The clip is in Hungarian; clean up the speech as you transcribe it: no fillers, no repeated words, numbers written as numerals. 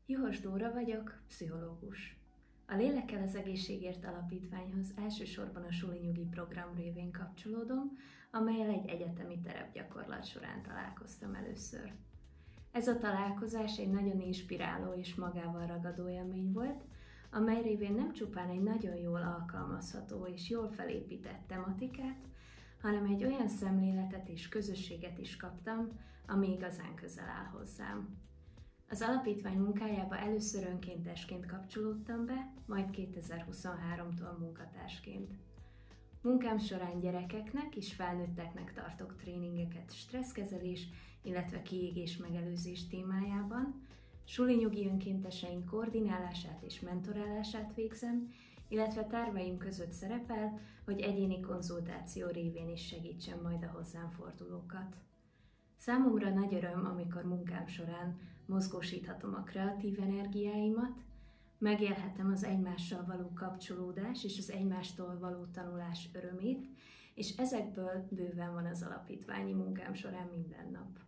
Juhos Dóra vagyok, pszichológus. A Lélekkel az Egészségért Alapítványhoz elsősorban a Suli Nyugi program révén kapcsolódom, amellyel egy egyetemi terepgyakorlat során találkoztam először. Ez a találkozás egy nagyon inspiráló és magával ragadó élmény volt, amely révén nem csupán egy nagyon jól alkalmazható és jól felépített tematikát, hanem egy olyan szemléletet és közösséget is kaptam, ami igazán közel áll hozzám. Az alapítvány munkájába először önkéntesként kapcsolódtam be, majd 2023-tól munkatársként. Munkám során gyerekeknek és felnőtteknek tartok tréningeket stresszkezelés, illetve kiégés megelőzés témájában, suli nyugi önkénteseink koordinálását és mentorálását végzem, illetve terveim között szerepel, hogy egyéni konzultáció révén is segítsem majd a hozzám fordulókat. Számomra nagy öröm, amikor munkám során mozgósíthatom a kreatív energiáimat, megélhetem az egymással való kapcsolódás és az egymástól való tanulás örömét, és ezekből bőven van az alapítványi munkám során minden nap.